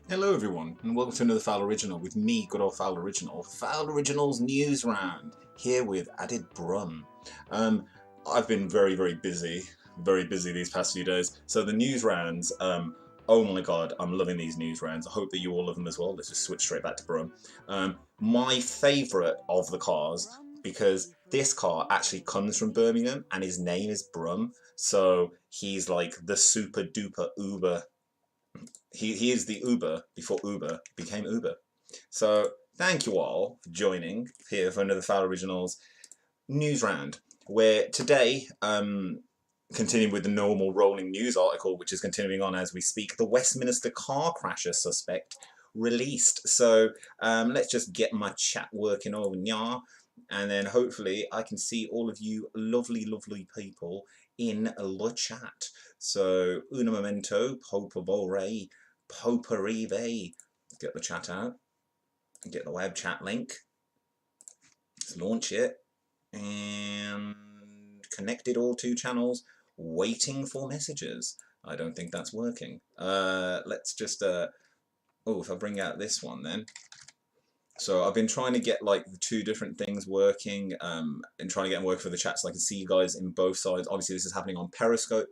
Hello everyone, and welcome to another Fowl Original with me, good old Fowl Original. Fowl Originals Newsround, here with added Brum. I've been very busy these past few days. So the news rounds, oh my god, I'm loving these news rounds. I hope that you all love them as well. Let's just switch straight back to Brum. My favourite of the cars, because this car actually comes from Birmingham and his name is Brum. So he's like the super duper Uber. He is the Uber before Uber became Uber. So thank you all for joining here for another Fowl Originals news round, where today, continuing with the normal rolling news article, which is continuing on as we speak, the Westminster car crasher suspect released. So let's just get my chat working over now, and then hopefully I can see all of you lovely people in the chat. So una momento, por favore, potpourri. Get the chat out, get the web chat link, let's launch it, and connected all two channels, waiting for messages. I don't think that's working. Let's just, oh, if I bring out this one then. So I've been trying to get like the two different things working, and trying to get them working for the chat so I can see you guys in both sides. Obviously this is happening on Periscope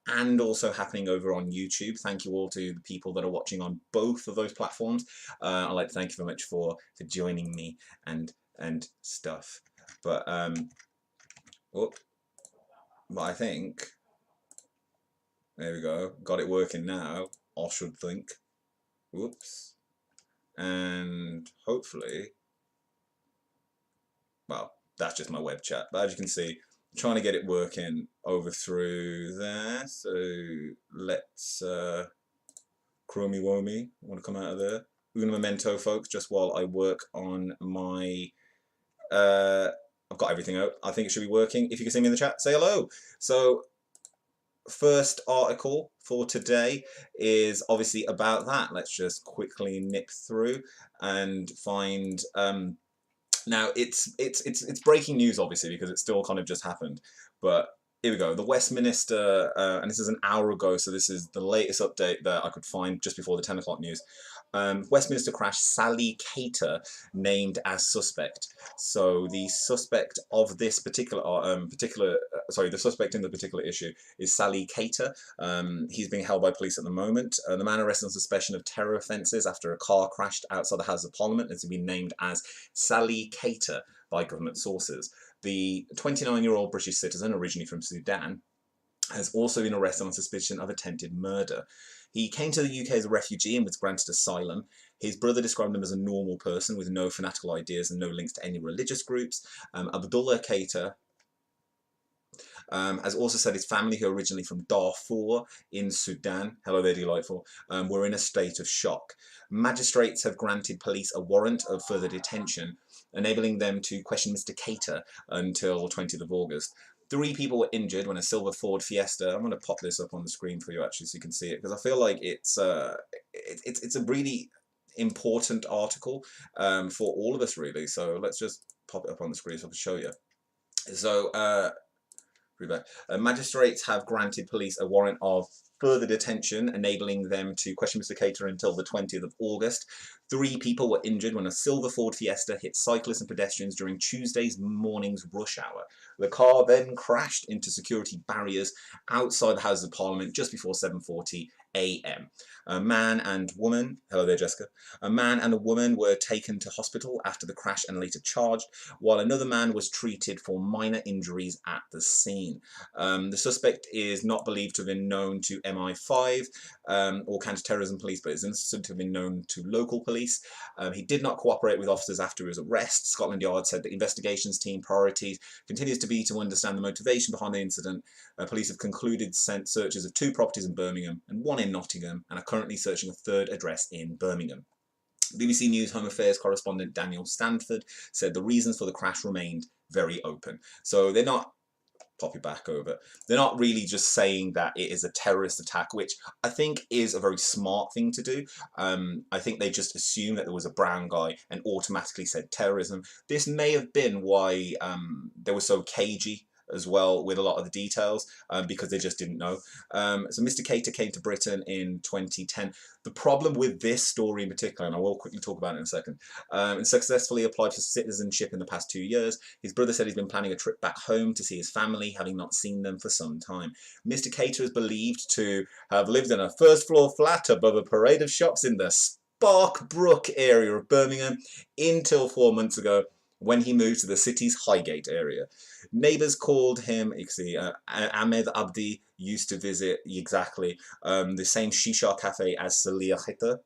and also happening over on YouTube. Thank you all to the people that are watching on both of those platforms. I'd like to thank you very much for joining me and stuff. But but I think, there we go, got it working now, I should think. Whoops. And hopefully, well, that's just my web chat, but as you can see, I'm trying to get it working over through there. So let's chromey womy, I want to come out of there. Una memento, folks, just while I work on my I've got everything out. I think it should be working. If you can see me in the chat, say hello. So first article for today is obviously about that. Let's just quickly nip through and find. Now it's breaking news, obviously, because it still kind of just happened. But here we go. The Westminster, and this is an hour ago, so this is the latest update that I could find just before the 10 o'clock news. Westminster crash, Sally Cater named as suspect. So the suspect of this particular, the suspect in the particular issue is Sally Cater. He's being held by police at the moment. The man arrested on suspicion of terror offences after a car crashed outside the House of Parliament has been named as Sally Cater by government sources. The 29-year-old British citizen, originally from Sudan, has also been arrested on suspicion of attempted murder. He came to the UK as a refugee and was granted asylum. His brother described him as a normal person with no fanatical ideas and no links to any religious groups. Abdullah Cater has also said his family, who are originally from Darfur in Sudan, hello there delightful, were in a state of shock. Magistrates have granted police a warrant of further detention, enabling them to question Mr. Cater until 20th of August. 3 people were injured when a silver Ford Fiesta, I'm going to pop this up on the screen for you actually so you can see it, because I feel like it's a really important article for all of us really. So let's just pop it up on the screen so I can show you. So magistrates have granted police a warrant of further detention, enabling them to question Mr. Cater until the 20th of August. 3 people were injured when a silver Ford Fiesta hit cyclists and pedestrians during Tuesday's morning's rush hour. The car then crashed into security barriers outside the Houses of Parliament just before 7:40 a.m. A man and woman, hello there Jessica, a man and a woman were taken to hospital after the crash and later charged, while another man was treated for minor injuries at the scene. The suspect is not believed to have been known to MI5 or counter-terrorism police, but is understood to have been known to local police. He did not cooperate with officers after his arrest. Scotland Yard said the investigations team priorities continues to be to understand the motivation behind the incident. Police have concluded searches of 2 properties in Birmingham and 1 in Nottingham, and are currently searching a 3rd address in Birmingham. BBC News Home Affairs correspondent Daniel Stanford said the reasons for the crash remained very open. So they're not, pop it back over, they're not really just saying that it is a terrorist attack, which I think is a very smart thing to do. I think they just assumed that there was a brown guy and automatically said terrorism. This may have been why they were so cagey as well with a lot of the details, because they just didn't know. So Mr. Cater came to Britain in 2010. The problem with this story in particular, and I will quickly talk about it in a second, and successfully applied for citizenship in the past 2 years. His brother said he's been planning a trip back home to see his family, having not seen them for some time. Mr. Cater is believed to have lived in a 1st floor flat above a parade of shops in the Sparkbrook area of Birmingham until 4 months ago, when he moved to the city's Highgate area. Neighbours called him, you can see, Ahmed Abdi used to visit exactly the same shisha cafe as Salih Khita.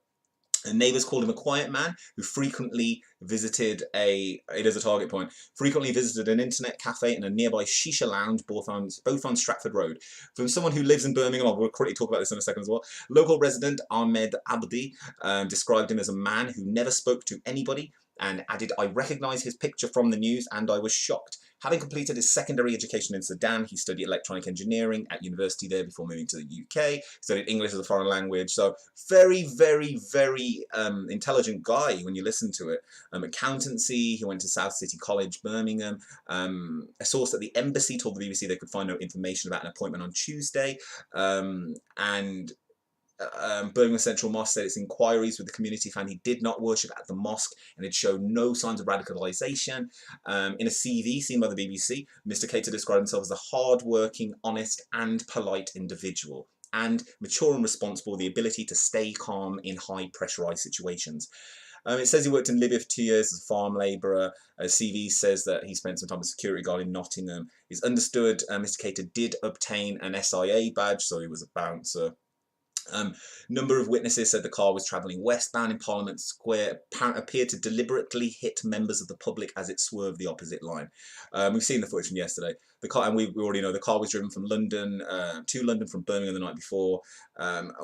And neighbours called him a quiet man who frequently visited it is a target point, frequently visited an internet cafe and a nearby shisha lounge, both on Stratford Road. From someone who lives in Birmingham, we'll quickly talk about this in a second as well, local resident Ahmed Abdi described him as a man who never spoke to anybody, and added, "I recognise his picture from the news and I was shocked." Having completed his secondary education in Sudan, he studied electronic engineering at university there before moving to the UK, studied English as a foreign language. So very, very, very intelligent guy when you listen to it. Accountancy, he went to South City College, Birmingham. A source at the embassy told the BBC they could find no information about an appointment on Tuesday. Birmingham Central Mosque said its inquiries with the community found he did not worship at the mosque and it showed no signs of radicalisation. In a CV seen by the BBC, Mr. Cater described himself as a hard-working, honest and polite individual, and mature and responsible with the ability to stay calm in high pressurised situations. It says he worked in Libya for 2 years as a farm labourer. CV says that he spent some time as a security guard in Nottingham. It's understood Mr. Cater did obtain an SIA badge, so he was a bouncer. Number of witnesses said the car was travelling westbound in Parliament Square, appeared to deliberately hit members of the public as it swerved the opposite line. We've seen the footage from yesterday. The car, and we already know the car was driven from London to London from Birmingham the night before.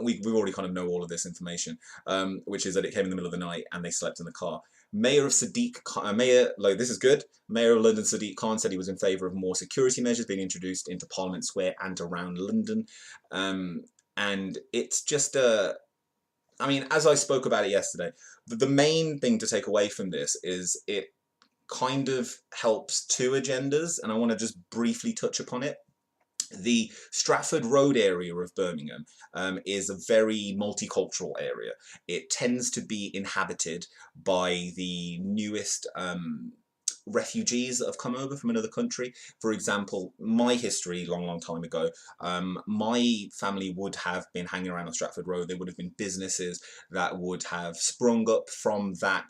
We already kind of know all of this information, which is that it came in the middle of the night and they slept in the car. Mayor of this is good. Mayor of London Sadiq Khan said he was in favour of more security measures being introduced into Parliament Square and around London. And it's just I mean, as I spoke about it yesterday, the main thing to take away from this is it kind of helps 2 agendas, and I want to just briefly touch upon it. The Stratford Road area of Birmingham is a very multicultural area. It tends to be inhabited by the newest refugees that have come over from another country. For example, my history long time ago, my family would have been hanging around on Stratford Road. There would have been businesses that would have sprung up from that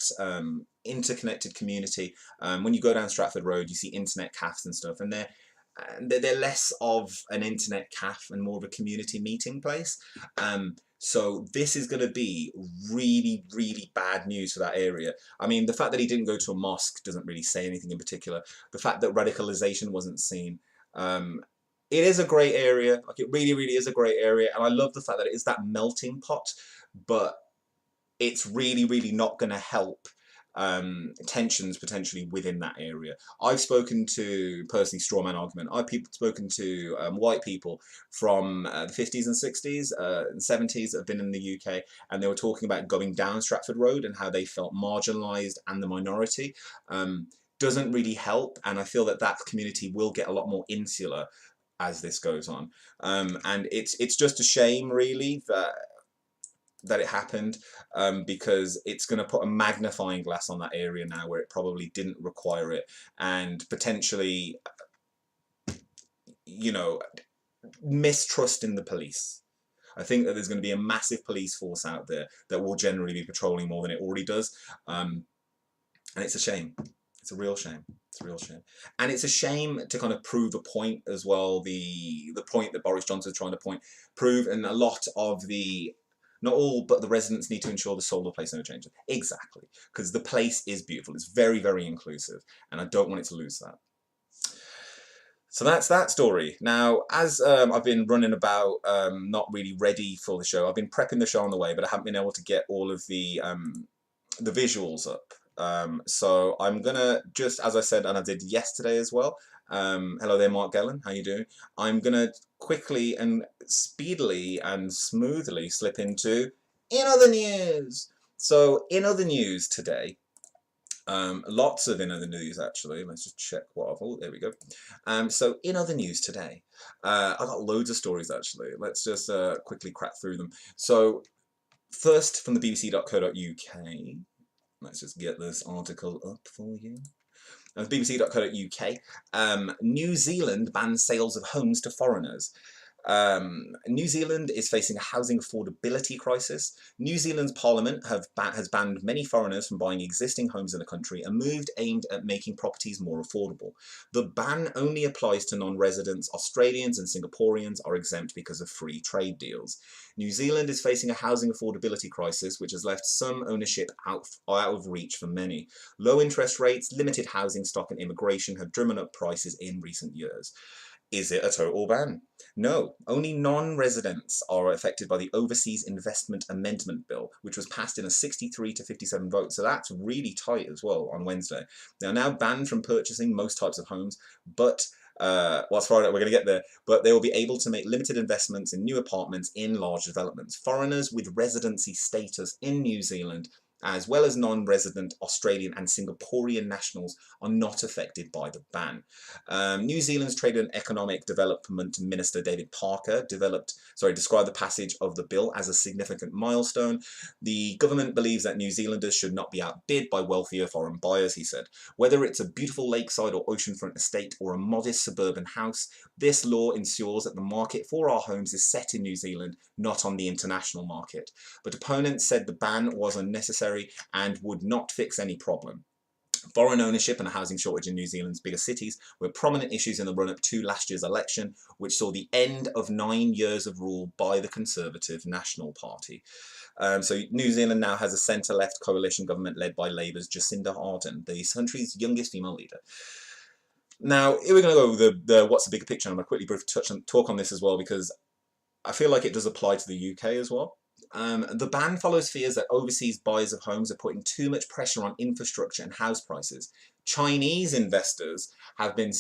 interconnected community. When you go down Stratford Road, you see internet cafes and stuff, and they're less of an internet cafe and more of a community meeting place. So this is going to be really, really bad news for that area. I mean, the fact that he didn't go to a mosque doesn't really say anything in particular. The fact that radicalization wasn't seen. It is a great area. Like, it really, really is a great area. And I love the fact that it is that melting pot, but it's really, really not going to help tensions potentially within that area. I've spoken to, personally, strawman argument, I've spoken to white people from the 50s and 60s and 70s that have been in the UK, and they were talking about going down Stratford Road and how they felt marginalised and the minority. Doesn't really help, and I feel that that community will get a lot more insular as this goes on. And it's just a shame, really, that it happened, because it's going to put a magnifying glass on that area now where it probably didn't require it, and potentially you know, mistrust in the police. I think that there's going to be a massive police force out there that will generally be patrolling more than it already does. And it's a shame. It's a real shame. It's a real shame. And it's a shame to kind of prove a point as well, the point that Boris Johnson is trying to prove, and a lot of not all, but the residents need to ensure the soul of the place never changes. Exactly. Because the place is beautiful. It's very, very inclusive. And I don't want it to lose that. So that's that story. Now, as I've been running about, not really ready for the show, I've been prepping the show on the way, but I haven't been able to get all of the visuals up. So I'm gonna just, as I said, and I did yesterday as well. Hello there, Mark Gellan. How you doing? I'm gonna quickly and speedily and smoothly slip into in other news. So in other news today. Lots of in other news actually. Let's just check what I've. Oh, there we go. So in other news today, I got loads of stories actually. Let's just quickly crack through them. So first from the BBC.co.uk. Let's just get this article up for you. BBC.co.uk. New Zealand bans sales of homes to foreigners. New Zealand is facing a housing affordability crisis. New Zealand's parliament has banned many foreigners from buying existing homes in the country, a move aimed at making properties more affordable. The ban only applies to non-residents. Australians and Singaporeans are exempt because of free trade deals. New Zealand is facing a housing affordability crisis, which has left some ownership out of reach for many. Low interest rates, limited housing stock and immigration have driven up prices in recent years. Is it a total ban? No, only non-residents are affected by the Overseas Investment Amendment Bill, which was passed in a 63 to 57 vote, so that's really tight as well on Wednesday. They are now banned from purchasing most types of homes, but as far as we're going to get there, but they will be able to make limited investments in new apartments in large developments. Foreigners with residency status in New Zealand, as well as non-resident Australian and Singaporean nationals, are not affected by the ban. New Zealand's Trade and Economic Development Minister David Parker described the passage of the bill as a significant milestone. The government believes that New Zealanders should not be outbid by wealthier foreign buyers, he said. Whether it's a beautiful lakeside or oceanfront estate or a modest suburban house, this law ensures that the market for our homes is set in New Zealand, not on the international market. But opponents said the ban was unnecessary and would not fix any problem. Foreign ownership and a housing shortage in New Zealand's bigger cities were prominent issues in the run-up to last year's election, which saw the end of 9 years of rule by the Conservative National Party. So New Zealand now has a centre-left coalition government led by Labour's Jacinda Ardern, the country's youngest female leader. Now, here we're going to go with the what's the bigger picture, and I'm going to quickly talk on this as well, because I feel like it does apply to the UK as well. The ban follows fears that overseas buyers of homes are putting too much pressure on infrastructure and house prices. Chinese investors have been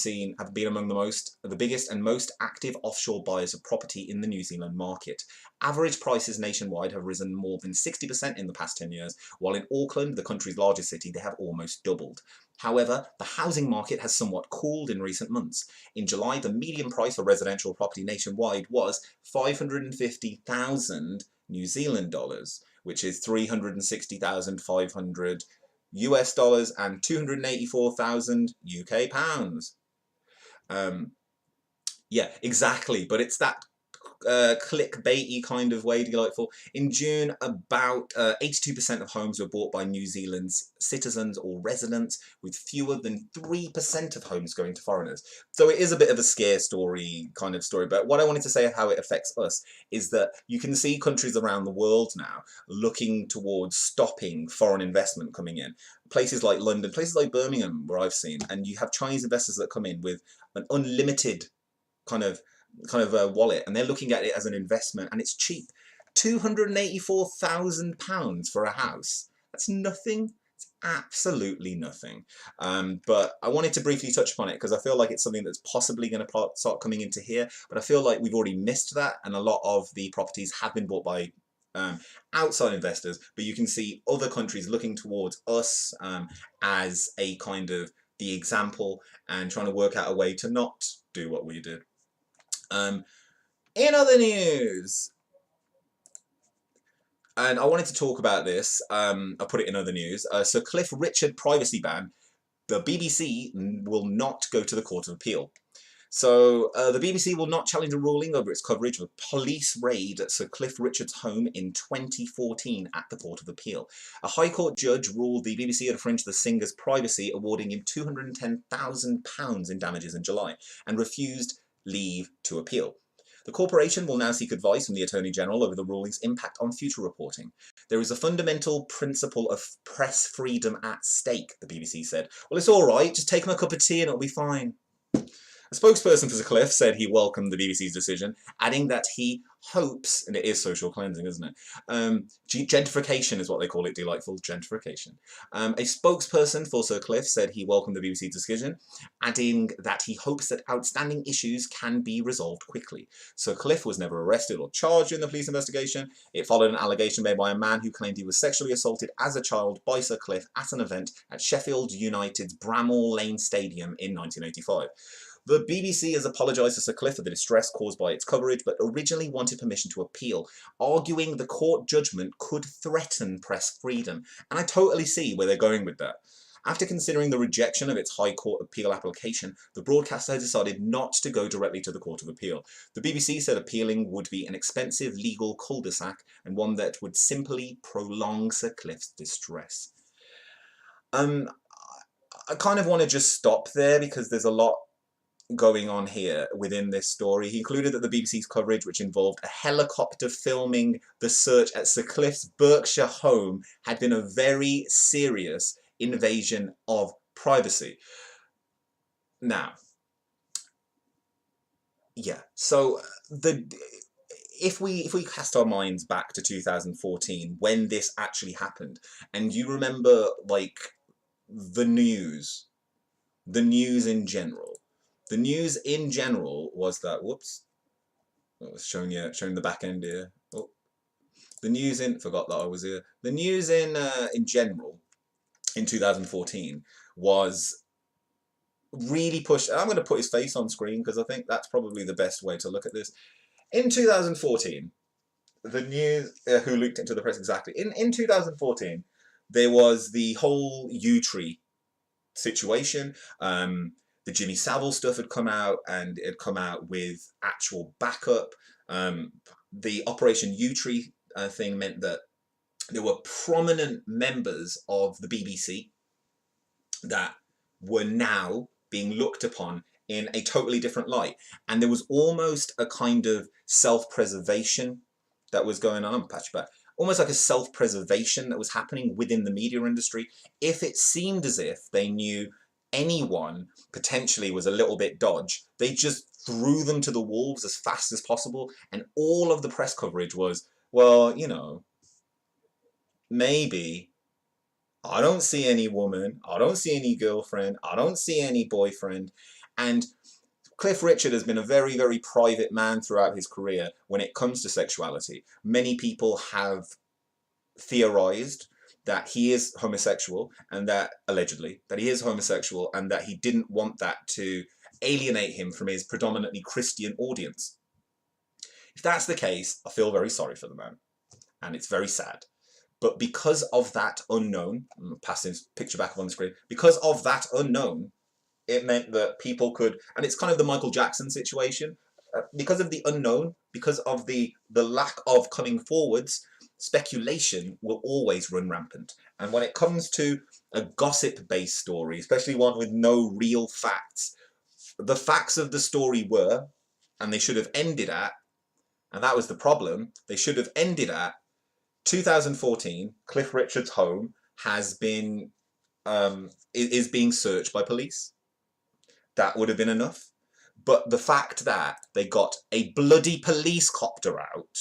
among the biggest and most active offshore buyers of property in the New Zealand market. Average prices nationwide have risen more than 60% in the past 10 years, while in Auckland, the country's largest city, they have almost doubled. However, the housing market has somewhat cooled in recent months. In July, the median price for residential property nationwide was 550,000 New Zealand dollars, which is 360,500 US dollars and 284,000 UK pounds. Yeah, exactly. But it's that clickbaity kind of way, delightful. In June, about 82% of homes were bought by New Zealand's citizens or residents, with fewer than 3% of homes going to foreigners. So it is a bit of a scare story kind of story, but what I wanted to say how it affects us is that you can see countries around the world now looking towards stopping foreign investment coming in. Places like London, places like Birmingham, where I've seen, and you have Chinese investors that come in with an unlimited kind of wallet, and they're looking at it as an investment, and it's cheap. £284,000 for a house. That's nothing. It's absolutely nothing. But I wanted to briefly touch upon it because I feel like it's something that's possibly going to start coming into here, but I feel like we've already missed that, and a lot of the properties have been bought by outside investors, but you can see other countries looking towards us as a kind of the example and trying to work out a way to not do what we did. In other news, and I wanted to talk about this, I put it in other news, so Cliff Richard privacy ban, the BBC will not go to the Court of Appeal. So the BBC will not challenge a ruling over its coverage of a police raid at Sir Cliff Richard's home in 2014 at the Court of Appeal. A High Court judge ruled the BBC had infringed the singer's privacy, awarding him £210,000 in damages in July, and refused leave to appeal. The corporation will now seek advice from the Attorney General over the ruling's impact on future reporting. There is a fundamental principle of press freedom at stake, the BBC said. Well, it's all right, just take him a cup of tea and it'll be fine. A spokesperson for Sir Cliff said he welcomed the BBC's decision, adding that he hopes, and it is social cleansing, isn't it? Gentrification is what they call it, delightful gentrification. A spokesperson for Sir Cliff said he welcomed the BBC's decision, adding that he hopes that outstanding issues can be resolved quickly. Sir Cliff was never arrested or charged in the police investigation. It followed an allegation made by a man who claimed he was sexually assaulted as a child by Sir Cliff at an event at Sheffield United's Bramall Lane Stadium in 1985. The BBC has apologised to Sir Cliff for the distress caused by its coverage, but originally wanted permission to appeal, arguing the court judgment could threaten press freedom. And I totally see where they're going with that. After considering the rejection of its High Court appeal application, the broadcaster has decided not to go directly to the Court of Appeal. The BBC said appealing would be an expensive legal cul-de-sac and one that would simply prolong Sir Cliff's distress. I kind of want to just stop there because there's a lot going on here within this story. He included that the BBC's coverage, which involved a helicopter filming the search at Sir Cliff's Berkshire home, had been a very serious invasion of privacy. Now, yeah, so if we cast our minds back to 2014 when this actually happened, and you remember like the news in general. The news in general was that, whoops, I was showing the back end here. Oh, the news forgot that I was here. The news in general in 2014 was really pushed. I'm going to put his face on screen because I think that's probably the best way to look at this. In 2014, the news, who leaked into the press exactly, in 2014, there was the whole U-Tree situation. The Jimmy Savile stuff had come out, and it had come out with actual backup. The Operation U-Tree thing meant that there were prominent members of the BBC that were now being looked upon in a totally different light. And there was almost a kind of self-preservation that was going on. Patch back. Almost like a self-preservation that was happening within the media industry. If it seemed as if they knew anyone potentially was a little bit dodge, they just threw them to the wolves as fast as possible, and all of the press coverage was, well, you know, maybe, I don't see any woman, I don't see any girlfriend, I don't see any boyfriend. And Cliff Richard has been a very, very private man throughout his career when it comes to sexuality. Many people have theorized that he is homosexual, and that, allegedly, that he is homosexual, and that he didn't want that to alienate him from his predominantly Christian audience. If that's the case, I feel very sorry for the man, and it's very sad. But because of that unknown, I'm passing his picture back up on the screen, because of that unknown, it meant that people could, and it's kind of the Michael Jackson situation, because of the unknown, because of the lack of coming forwards, speculation will always run rampant. And when it comes to a gossip-based story, especially one with no real facts, the facts of the story were, and they should have ended at, and that was the problem, they should have ended at 2014, Cliff Richard's home has been, is being searched by police. That would have been enough. But the fact that they got a bloody police copter out,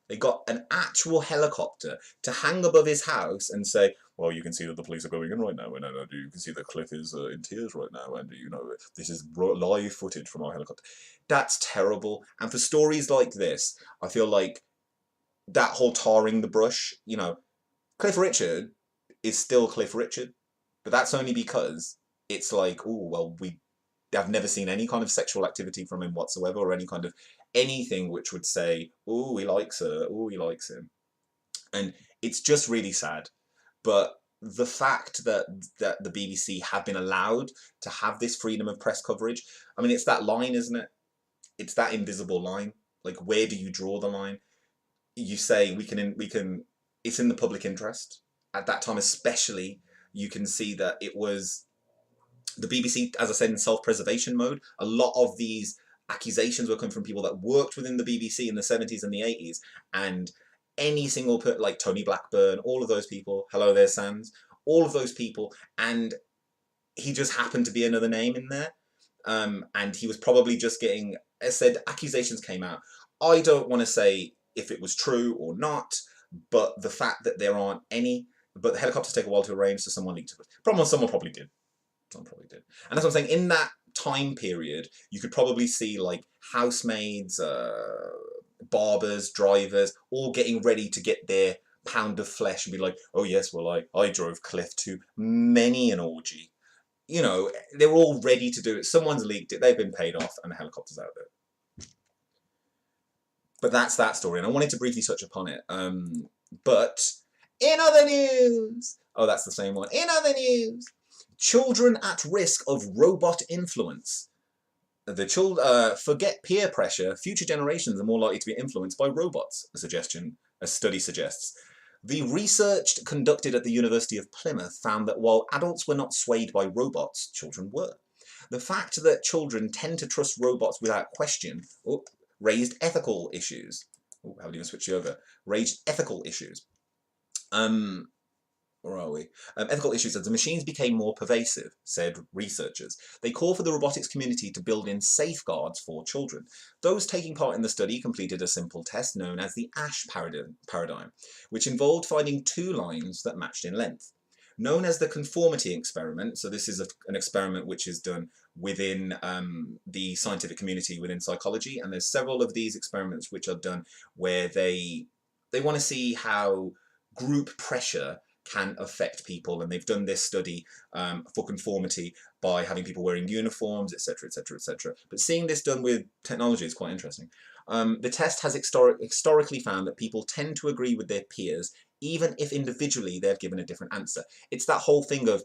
they got an actual helicopter to hang above his house and say, well, you can see that the police are going in right now, and you can see that Cliff is in tears right now, and you know, this is live footage from our helicopter. That's terrible. And for stories like this, I feel like that whole tarring the brush, you know, Cliff Richard is still Cliff Richard, but that's only because it's like, oh, well, I've never seen any kind of sexual activity from him whatsoever, or any kind of anything which would say, oh, he likes her, oh, he likes him. And it's just really sad. But the fact that the BBC have been allowed to have this freedom of press coverage, I mean, it's that line, isn't it? It's that invisible line. Like, where do you draw the line? You say we can. It's in the public interest. At that time, especially, you can see that it was the BBC, as I said, in self-preservation mode. A lot of these accusations were coming from people that worked within the BBC in the 70s and the 80s, and any single like Tony Blackburn, all of those people, hello there Sands, all of those people, and he just happened to be another name in there, and he was probably just getting, as I said, accusations came out. I don't want to say if it was true or not, but the fact that there aren't any, but the helicopters take a while to arrange, so someone leaked it. Someone probably did. Someone probably did. And that's what I'm saying. In that time period, you could probably see like housemaids, barbers, drivers, all getting ready to get their pound of flesh and be like, oh yes, well I drove Cliff to many an orgy. You know, they're all ready to do it. Someone's leaked it, they've been paid off, and the helicopter's out there. But that's that story, and I wanted to briefly touch upon it. But in other news, oh, that's the same one. In other news, children at risk of robot influence. The forget peer pressure. Future generations are more likely to be influenced by robots. A study suggests. The research conducted at the University of Plymouth found that while adults were not swayed by robots, children were. The fact that children tend to trust robots without question raised ethical issues. Oh, haven't even switched over. Raised ethical issues. Where are we? Ethical issues as the machines became more pervasive, said researchers. They call for the robotics community to build in safeguards for children. Those taking part in the study completed a simple test known as the ASH paradigm, which involved finding two lines that matched in length. Known as the conformity experiment, so this is an experiment which is done within the scientific community within psychology, and there's several of these experiments which are done where they want to see how group pressure can affect people, and they've done this study for conformity by having people wearing uniforms, etc., etc., etc. But seeing this done with technology is quite interesting. The test has historically found that people tend to agree with their peers, even if individually they're given a different answer. It's that whole thing of,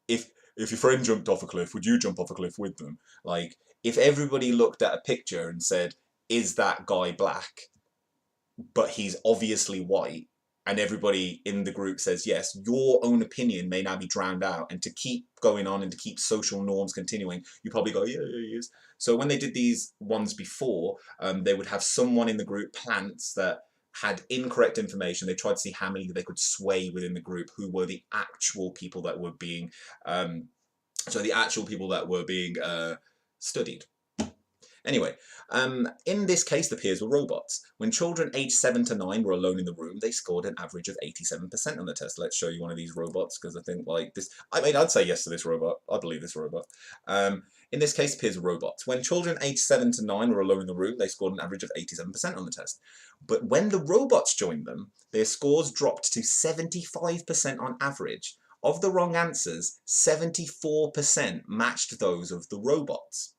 if your friend jumped off a cliff, would you jump off a cliff with them? Like, if everybody looked at a picture and said, is that guy black? But he's obviously white, and everybody in the group says yes, your own opinion may now be drowned out, and to keep going on and to keep social norms continuing, you probably go, yeah, he is. So when they did these ones before, they would have someone in the group plants that had incorrect information. They tried to see how many they could sway within the group, who were the actual people that were being, studied. Anyway, in this case, the peers were robots. When children aged 7 to 9 were alone in the room, they scored an average of 87% on the test. Let's show you one of these robots, because I think like this, I'd say yes to this robot. I believe this robot. In this case, peers were robots. When children aged 7 to 9 were alone in the room, they scored an average of 87% on the test. But when the robots joined them, their scores dropped to 75% on average. Of the wrong answers, 74% matched those of the robots.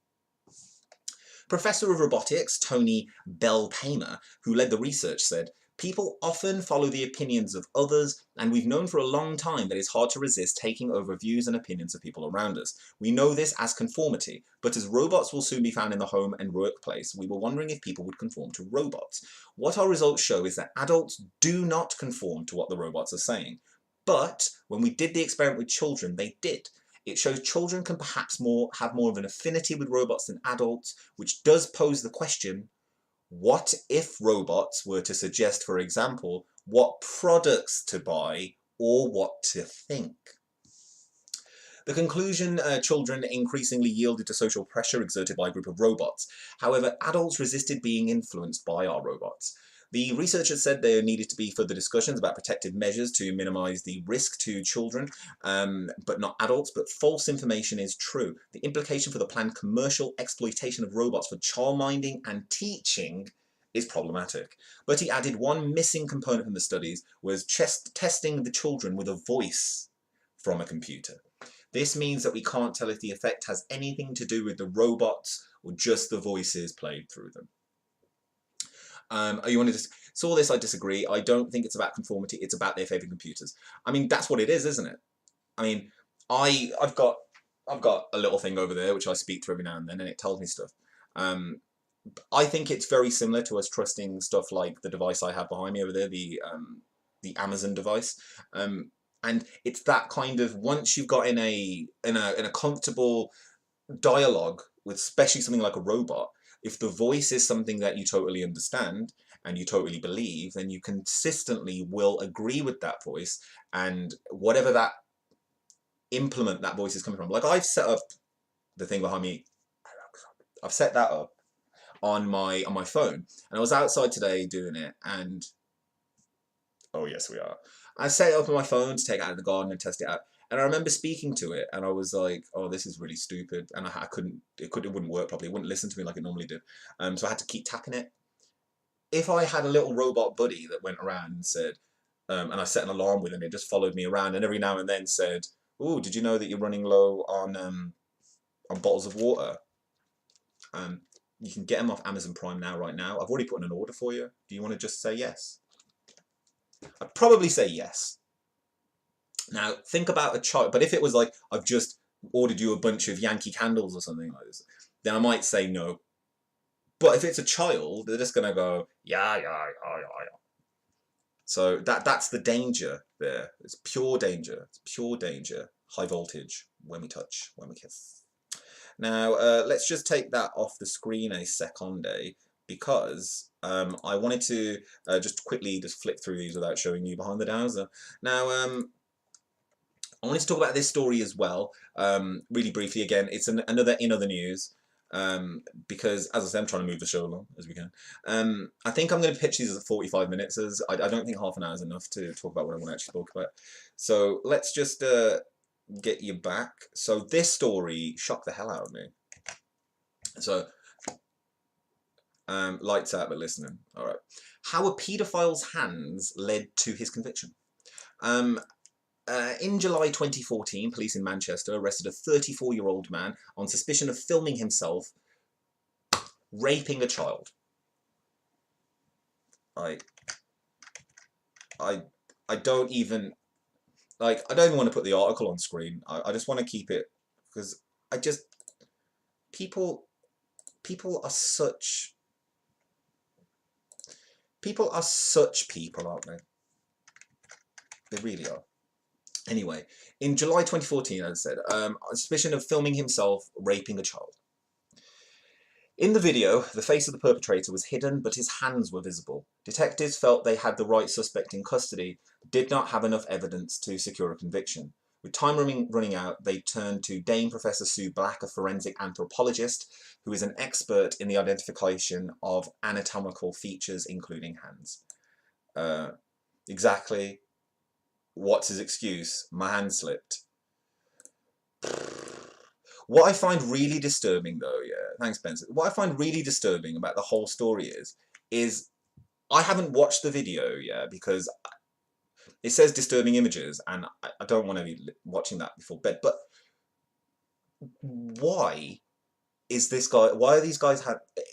Professor of robotics Tony Belpamer, who led the research, said, people often follow the opinions of others, and we've known for a long time that it's hard to resist taking over views and opinions of people around us. We know this as conformity, but as robots will soon be found in the home and workplace, we were wondering if people would conform to robots. What our results show is that adults do not conform to what the robots are saying. But when we did the experiment with children, they did. It shows children can perhaps have more of an affinity with robots than adults, which does pose the question, what if robots were to suggest, for example, what products to buy or what to think? The conclusion, children increasingly yielded to social pressure exerted by a group of robots. However, adults resisted being influenced by our robots. The researchers said there needed to be further discussions about protective measures to minimise the risk to children, but not adults, but false information is true. The implication for the planned commercial exploitation of robots for childminding and teaching is problematic. But he added one missing component from the studies was testing the children with a voice from a computer. This means that we can't tell if the effect has anything to do with the robots or just the voices played through them. Saw this, I disagree. I don't think it's about conformity. It's about their favourite computers. I mean, that's what it is, isn't it? I mean, I've got a little thing over there which I speak to every now and then, and it tells me stuff. I think it's very similar to us trusting stuff like the device I have behind me over there, the Amazon device. And it's that kind of, once you've got in a comfortable dialogue with especially something like a robot, if the voice is something that you totally understand and you totally believe, then you consistently will agree with that voice and whatever that implement that voice is coming from. Like, I've set up the thing behind me, I've set that up on my phone, and I was outside today doing it, and oh yes we are, I set it up on my phone to take it out of the garden and test it out, and I remember speaking to it and I was like, oh, this is really stupid, and it wouldn't work properly, it wouldn't listen to me like it normally did, so I had to keep tapping it. If I had a little robot buddy that went around and said, and I set an alarm with him, it just followed me around and every now and then said, oh, did you know that you're running low on bottles of water? You can get them off Amazon Prime now, right now. I've already put in an order for you. Do you want to just say yes? I'd probably say yes. Now, think about a child. But if it was like, I've just ordered you a bunch of Yankee candles or something like this, then I might say no. But if it's a child, they're just going to go, yeah. So that's the danger there. It's pure danger. It's pure danger. High voltage. When we touch, when we kiss. Now, let's just take that off the screen a second, because I wanted to just quickly just flick through these without showing you behind the dowser. Now, I wanted to talk about this story as well, really briefly. Again, it's another in other news, because, as I said, I'm trying to move the show along as we can. I think I'm going to pitch these as 45 minutes, as I don't think half an hour is enough to talk about what I want to actually talk about. So let's just get you back. So this story shocked the hell out of me. So lights out but listening. All right. How a paedophile's hands led to his conviction. In July 2014, police in Manchester arrested a 34-year-old man on suspicion of filming himself raping a child. I don't even want to put the article on screen. I just want to keep it, because people are such people, aren't they? They really are. Anyway, in July 2014, as I said, on suspicion of filming himself raping a child. In the video, the face of the perpetrator was hidden, but his hands were visible. Detectives felt they had the right suspect in custody, but did not have enough evidence to secure a conviction. With time running out, they turned to Dame Professor Sue Black, a forensic anthropologist, who is an expert in the identification of anatomical features, including hands. Exactly. What's his excuse? My hand slipped. What I find really disturbing, though, thanks, Benson. What I find really disturbing about the whole story is I haven't watched the video, because it says disturbing images, and I don't want to be watching that before bed. But why is this guy? Why are these guys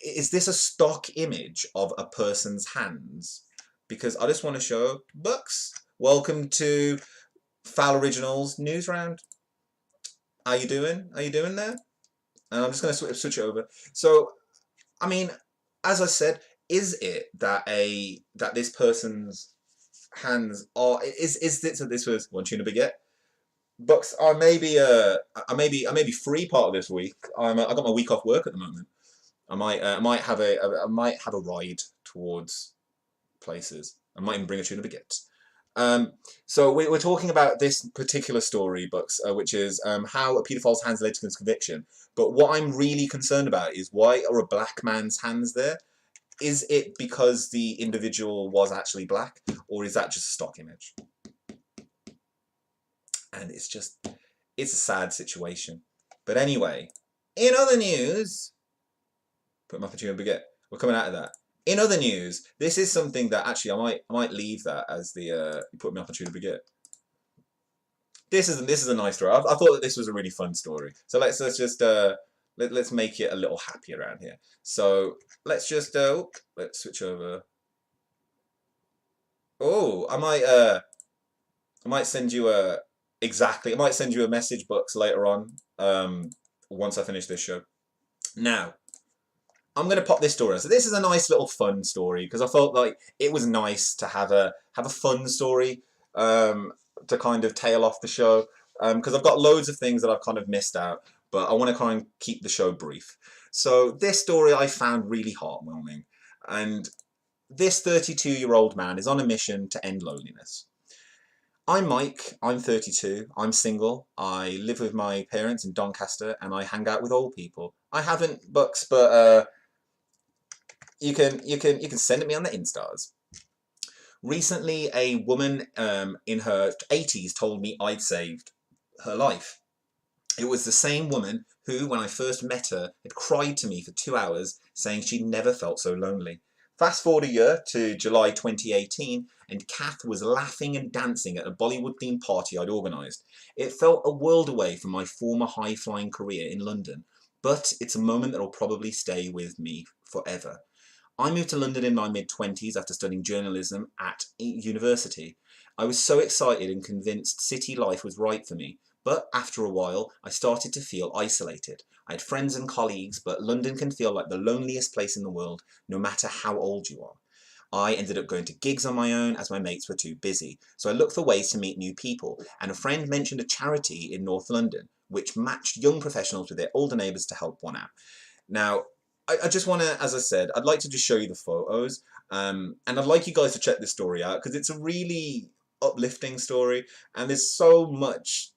is this a stock image of a person's hands? Because I just want to show Bucks. Welcome to Fowl Originals Newsround. How you doing? How you doing there? And I'm just going to switch it over. So, I mean, as I said, is it that this person's hands are is it so this was one tuna baguette? Bucks, I may be free part of this week. I got my week off work at the moment. I might have a ride towards places. I might even bring a tuna baguette. So we're talking about this particular story, Bucks, which is how a paedophile's hands led to his conviction. But what I'm really concerned about is, why are a black man's hands there? Is it because the individual was actually black, or is that just a stock image? And it's a sad situation. But anyway, in other news, put my tuna baguette. We're coming out of that. In other news, this is something that actually I might leave that as the you put me off a tuna baguette. This is a nice story. I thought that this was a really fun story. So let's just let's make it a little happy around here. So let's just let's switch over. Oh, I might send you a exactly. I might send you a message box later on. Once I finish this show. Now, I'm going to pop this story. So this is a nice little fun story because I felt like it was nice to have a fun story to kind of tail off the show because I've got loads of things that I've kind of missed out, but I want to kind of keep the show brief. So this story I found really heartwarming, and this 32-year-old man is on a mission to end loneliness. I'm Mike, I'm 32, I'm single, I live with my parents in Doncaster, and I hang out with old people. I haven't books, but you can send it me on the Instars. Recently, a woman in her 80s told me I'd saved her life. It was the same woman who, when I first met her, had cried to me for 2 hours, saying she'd never felt so lonely. Fast forward a year to July 2018, and Kath was laughing and dancing at a Bollywood-themed party I'd organised. It felt a world away from my former high-flying career in London, but it's a moment that will probably stay with me forever. I moved to London in my mid-20s after studying journalism at university. I was so excited and convinced city life was right for me, but after a while I started to feel isolated. I had friends and colleagues, but London can feel like the loneliest place in the world, no matter how old you are. I ended up going to gigs on my own as my mates were too busy, so I looked for ways to meet new people, and a friend mentioned a charity in North London, which matched young professionals with their older neighbours to help one out. Now, I just want to, as I said, I'd like to just show you the photos, and I'd like you guys to check this story out because it's a really uplifting story, and there's so much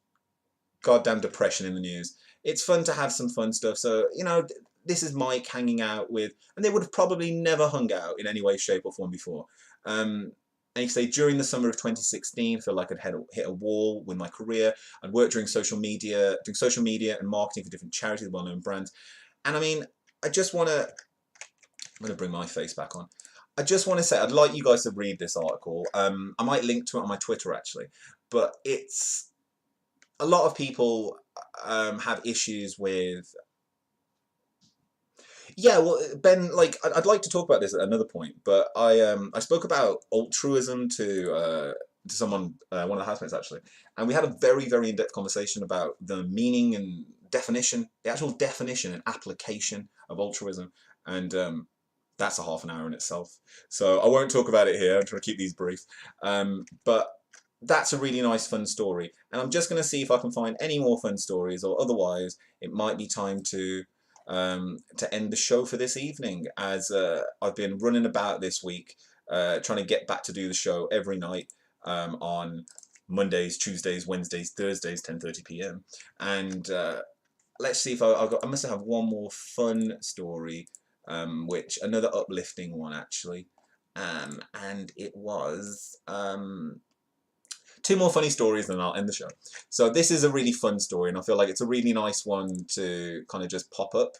goddamn depression in the news. It's fun to have some fun stuff. So, you know, this is Mike hanging out with, and they would have probably never hung out in any way, shape, or form before. And you say, during the summer of 2016, I feel like I'd hit a wall with my career. I'd worked doing social media and marketing for different charities, well-known brands. And I mean, I just want to, I'm going to bring my face back on. I just want to say, I'd like you guys to read this article. I might link to it on my Twitter, actually. But it's, a lot of people have issues with, yeah, well, Ben, like, I'd like to talk about this at another point, but I spoke about altruism to someone, one of the housemates actually, and we had a very, very in-depth conversation about the meaning and definition, the actual definition and application of altruism, and that's a half an hour in itself. So I won't talk about it here. I'm trying to keep these brief, but that's a really nice, fun story, and I'm just going to see if I can find any more fun stories, or otherwise it might be time to end the show for this evening, as I've been running about this week trying to get back to do the show every night on Mondays, Tuesdays, Wednesdays, Thursdays, 10:30 p.m. And let's see if I must have one more fun story, which another uplifting one actually, and it was two more funny stories, and I'll end the show. So this is a really fun story, and I feel like it's a really nice one to kind of just pop up.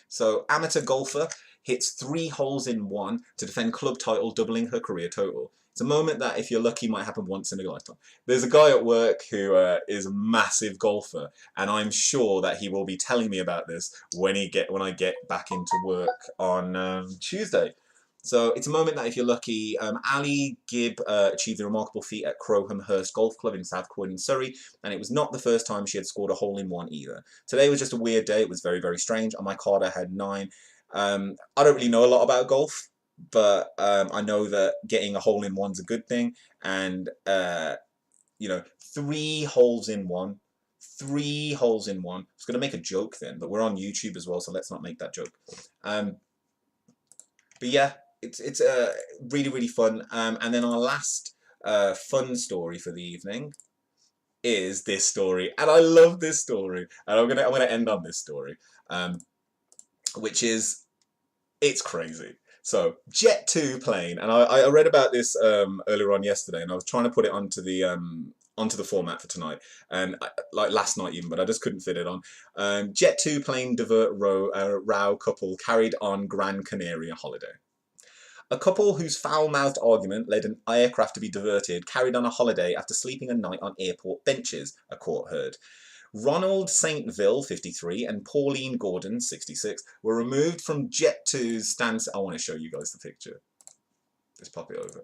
So amateur golfer hits 3 holes in 1 to defend club title, doubling her career total. It's a moment that, if you're lucky, might happen once in a lifetime. There's a guy at work who is a massive golfer, and I'm sure that he will be telling me about this when I get back into work on Tuesday. So it's a moment that, if you're lucky, Ali Gibb achieved a remarkable feat at Crowhamhurst Golf Club in South Croydon, Surrey, and it was not the first time she had scored a hole-in-one either. Today was just a weird day. It was very, very strange. On my card I had 9. I don't really know a lot about golf, but I know that getting a hole-in-one's a good thing, and you know, 3 holes in 1. 3 holes in 1. I was going to make a joke then, but we're on YouTube as well, so let's not make that joke. But yeah, it's really, really fun. And then our last fun story for the evening is this story, and I love this story, and I'm gonna end on this story, which is, it's crazy. So Jet2 plane, and I read about this earlier on yesterday, and I was trying to put it onto the format for tonight, and like last night even, but I just couldn't fit it on. Jet2 plane divert row couple carried on Gran Canaria holiday. A couple whose foul-mouthed argument led an aircraft to be diverted carried on a holiday after sleeping a night on airport benches, a court heard. Ronald Saintville, 53, and Pauline Gordon, 66, were removed from Jet2's stance. I want to show you guys the picture. Just pop it over.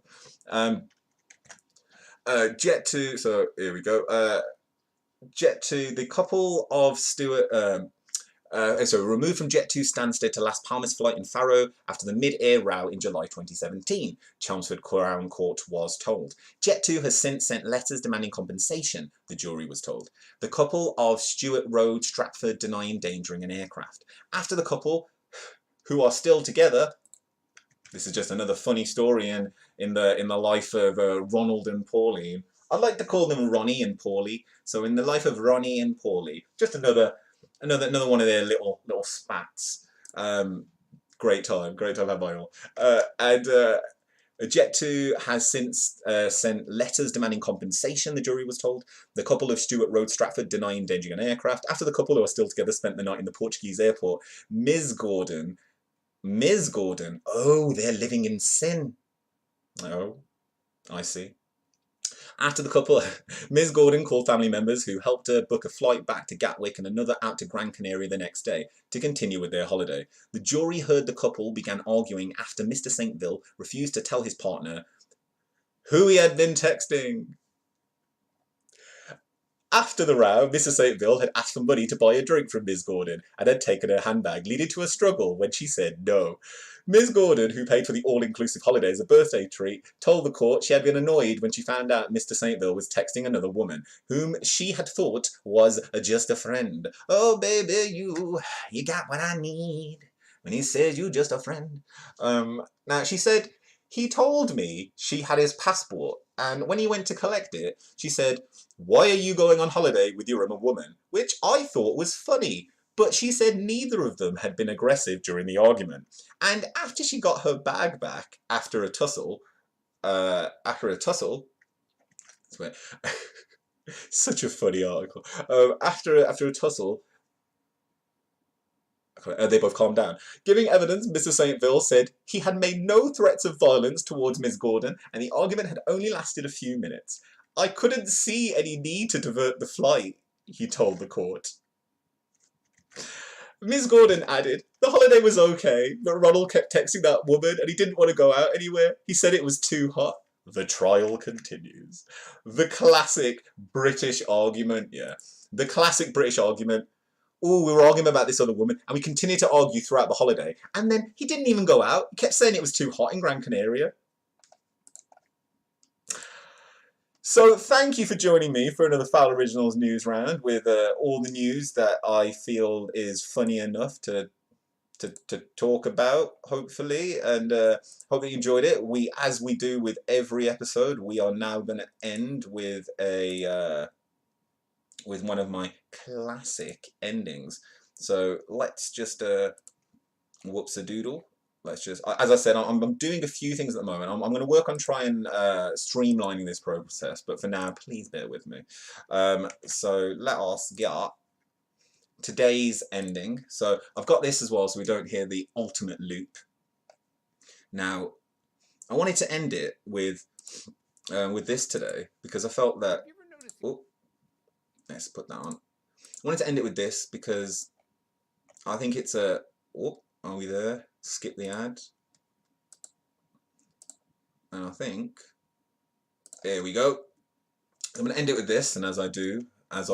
Jet 2, so here we go. Jet 2, the couple of removed from Jet 2 Stansted to Las Palmas flight in Faro after the mid-air row in July 2017, Chelmsford Crown Court was told. Jet 2 has since sent letters demanding compensation, the jury was told. The couple of Stratford Road, Stratford, deny endangering an aircraft. After the couple, who are still together, this is just another funny story in the life of Ronald and Pauline. I'd like to call them Ronnie and Paulie. So in the life of Ronnie and Paulie, just another one of their little spats. Great time had by all. Jet 2 has since sent letters demanding compensation, the jury was told. The couple of Stewart Road, Stratford, deny endangering an aircraft. After the couple, who are still together, spent the night in the Portuguese airport, Ms. Gordon, oh, they're living in sin. Oh, I see. After the couple, Ms. Gordon called family members who helped her book a flight back to Gatwick and another out to Gran Canaria the next day to continue with their holiday. The jury heard the couple began arguing after Mr. Saintville refused to tell his partner who he had been texting. After the row, Mr. Saintville had asked for money to buy a drink from Ms. Gordon and had taken her handbag, leading to a struggle when she said no. Ms. Gordon, who paid for the all-inclusive holiday as a birthday treat, told the court she had been annoyed when she found out Mr. Saintville was texting another woman, whom she had thought was just a friend. Oh, baby, you got what I need when he says you just a friend. Now, she said, he told me she had his passport, and when he went to collect it, she said, why are you going on holiday with your other woman? Which I thought was funny, but she said neither of them had been aggressive during the argument. And after she got her bag back after a tussle, such a funny article. After a tussle, they both calmed down. Giving evidence, Mr. Saintville said he had made no threats of violence towards Ms. Gordon, and the argument had only lasted a few minutes. I couldn't see any need to divert the flight, he told the court. Ms. Gordon added, the holiday was okay, but Ronald kept texting that woman and he didn't want to go out anywhere. He said it was too hot. The trial continues. The classic British argument, yeah. The classic British argument. Oh, we were arguing about this other woman, and we continued to argue throughout the holiday. And then he didn't even go out. He kept saying it was too hot in Gran Canaria. So thank you for joining me for another Fowl Originals news round with all the news that I feel is funny enough to talk about, hopefully, and hope that you enjoyed it. As we do with every episode, we are now going to end with with one of my classic endings. So let's just whoops-a-doodle. Let's just, as I said, I'm doing a few things at the moment. I'm going to work on trying streamlining this process, but for now, please bear with me. So let us get today's ending. So I've got this as well, so we don't hear the ultimate loop. Now, I wanted to end it with this today because I felt that. Oh, let's put that on. I wanted to end it with this because I think it's a. Oh, are we there? Skip the ad. And I think, there we go. I'm going to end it with this, and as I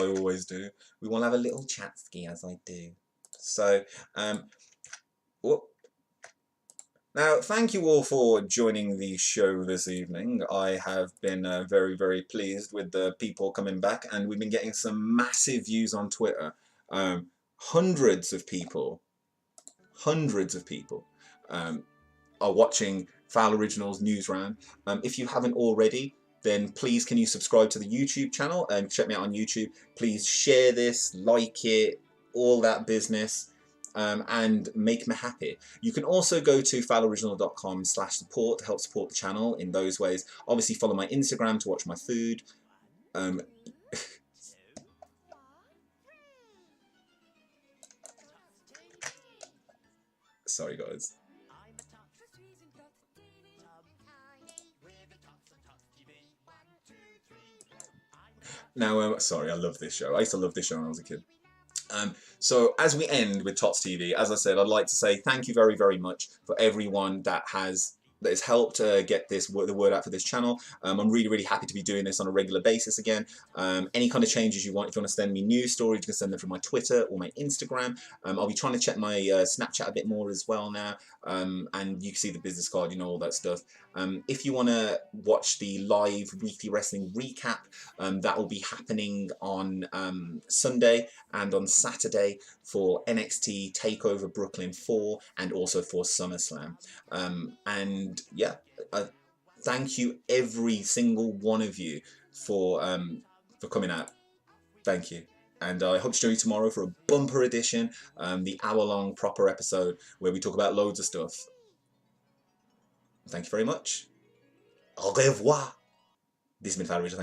always do, we will have a little chat-ski as I do. So, now, thank you all for joining the show this evening. I have been very, very pleased with the people coming back, and we've been getting some massive views on Twitter. Hundreds of people are watching Fowl Originals news round. If you haven't already, then please can you subscribe to the YouTube channel and check me out on YouTube. Please share this, like it, all that business, and make me happy. You can also go to fowloriginal.com/support to help support the channel in those ways. Obviously follow my Instagram to watch my food. Sorry guys. Now, sorry, I love this show. I used to love this show when I was a kid. So as we end with Tots TV, as I said, I'd like to say thank you very, very much for everyone that has that has helped get the word out for this channel. I'm really happy to be doing this on a regular basis again. Any kind of changes you want, if you want to send me news stories, you can send them from my Twitter or my Instagram. I'll be trying to check my Snapchat a bit more as well now, and you can see the business card, you know, all that stuff. If you want to watch the live weekly wrestling recap, that will be happening on Sunday and on Saturday for NXT TakeOver Brooklyn 4 and also for SummerSlam. And yeah, thank you every single one of you for coming out. Thank you. And I hope to join you tomorrow for a bumper edition, the hour-long proper episode where we talk about loads of stuff. Thank you very much. Au revoir. This has been Fowl Originals.